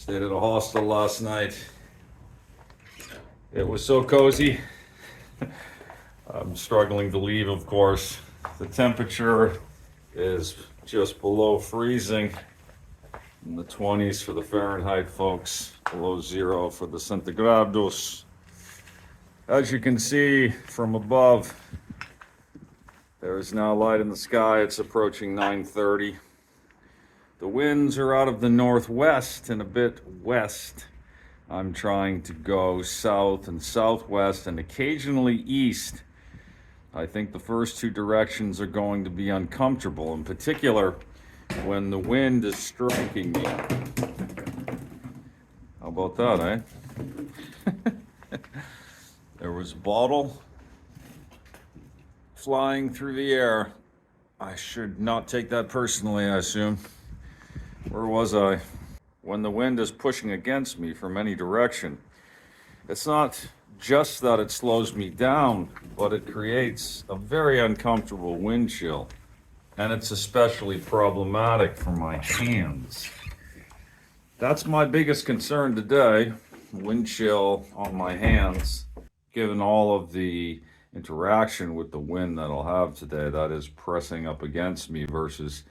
Stayed at a hostel last night. It was so cozy. I'm struggling to leave, of course. The temperature is just below freezing. In the 20s for the Fahrenheit, folks. Below zero for the centigrados. As you can see from above, there is now light in the sky. It's approaching 9:30. The winds are out of the northwest and a bit west. I'm trying to go south and southwest and occasionally east. I think the first two directions are going to be uncomfortable, in particular when the wind is striking me. How about that, eh? There was a bottle flying through the air. I should not take that personally, I assume. Where was I? When the wind is pushing against me from any direction, it's not just that it slows me down, but it creates a very uncomfortable wind chill. And it's especially problematic for my hands. That's my biggest concern today, wind chill on my hands, given all of the interaction with the wind that I'll have today that is pressing up against me versus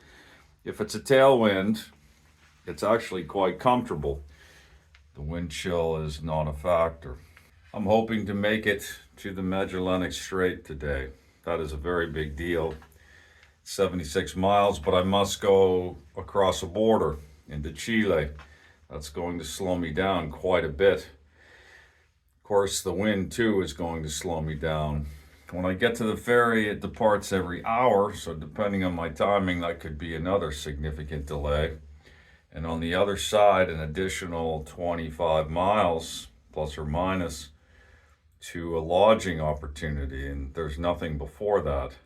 if it's a tailwind, it's actually quite comfortable. The wind chill is not a factor. I'm hoping to make it to the Magellanic Strait today. That is a very big deal. 76 miles, but I must go across a border into Chile. That's going to slow me down quite a bit. Of course, the wind too is going to slow me down. When I get to the ferry, it departs every hour, so depending on my timing, that could be another significant delay. And on the other side, an additional 25 miles, plus or minus, to a lodging opportunity, and there's nothing before that.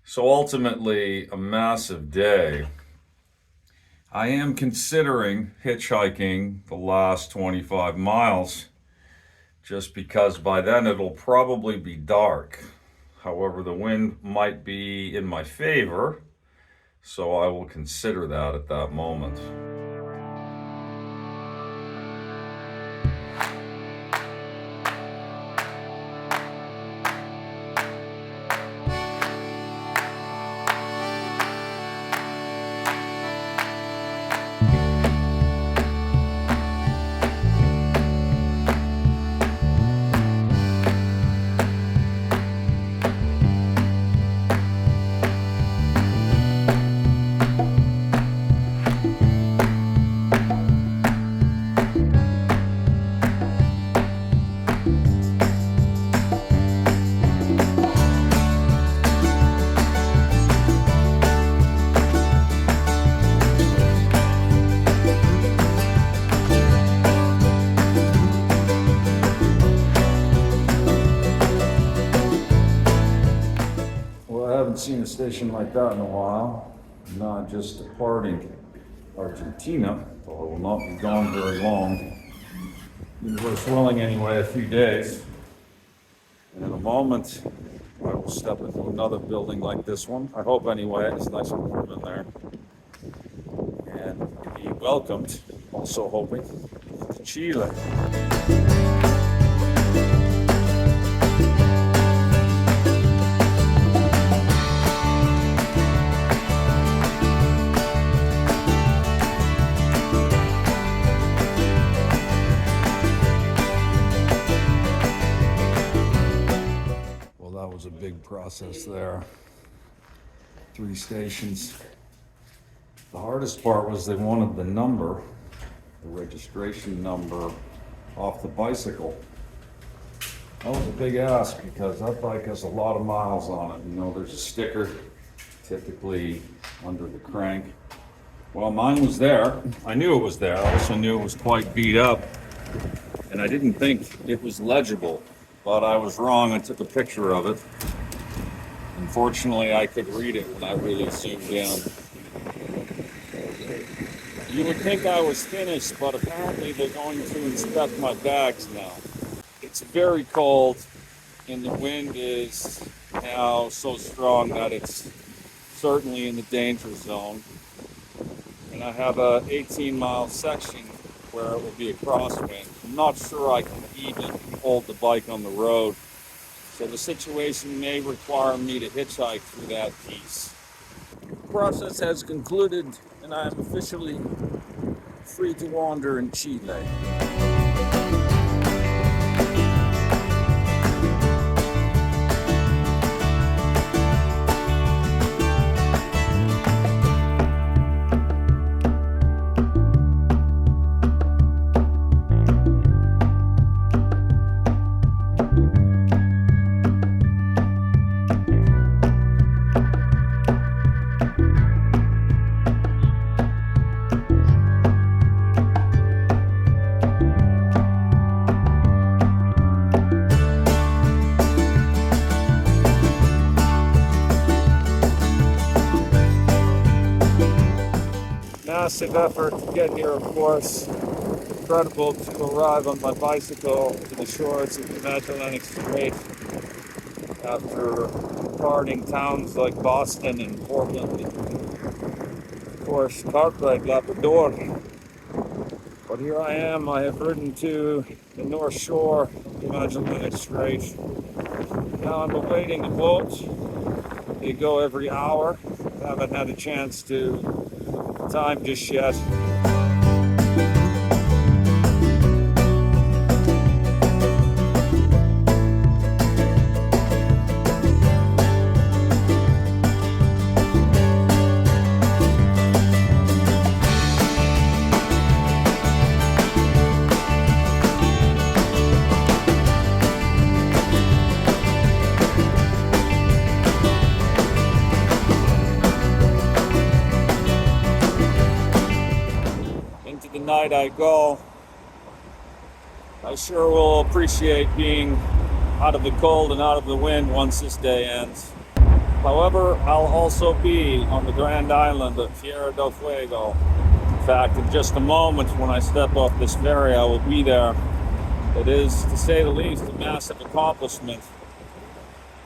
So ultimately, a massive day. I am considering hitchhiking the last 25 miles, just because by then it'll probably be dark. However, the wind might be in my favor, so I will consider that at that moment. Seen a station like that in a while. Not just departing Argentina, although I will not be gone very long. Universe willing anyway, a few days. And in a moment, I will step into another building like this one. I hope anyway, it's nice and warm in there. And be welcomed, also hoping, to Chile. A big process there. 3 stations. The hardest part was they wanted the number, the registration number, off the bicycle. That was a big ask because that bike has a lot of miles on it. You know, there's a sticker typically under the crank. Well, mine was there. I knew it was there. I also knew it was quite beat up, and I didn't think it was legible. But I was wrong. I took a picture of it. Unfortunately, I could read it when I really zoomed in. You would think I was finished, but apparently they're going to inspect my bags now. It's very cold, and the wind is now so strong that it's certainly in the danger zone. And I have a 18-mile section where it will be a crosswind. I'm not sure I can even hold the bike on the road, so the situation may require me to hitchhike through that piece. The process has concluded, and I am officially free to wander in Chile. Massive effort to get here, of course. Incredible to arrive on my bicycle to the shores of the Magellanic Strait after departing towns like Boston and Portland and, of course, Cartwright, Labrador. But here I am. I have ridden to the north shore of the Magellanic Strait. Now I'm awaiting a boat. They go every hour. I haven't had a chance to time just yet. The night I go, I sure will appreciate being out of the cold and out of the wind once this day ends. However, I'll also be on the grand island of Tierra del Fuego. In fact, in just a moment when I step off this ferry, I will be there. It is, to say the least, a massive accomplishment,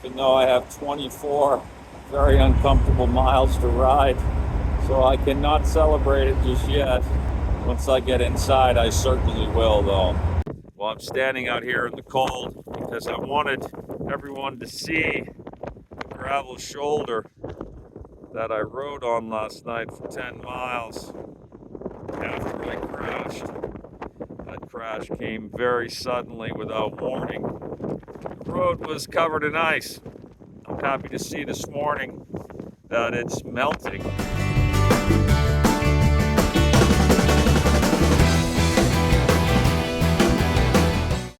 even though I have 24 very uncomfortable miles to ride, so I cannot celebrate it just yet. Once I get inside, I certainly will, though. Well, I'm standing out here in the cold because I wanted everyone to see the gravel shoulder that I rode on last night for 10 miles after I crashed. That crash came very suddenly without warning. The road was covered in ice. I'm happy to see this morning that it's melting.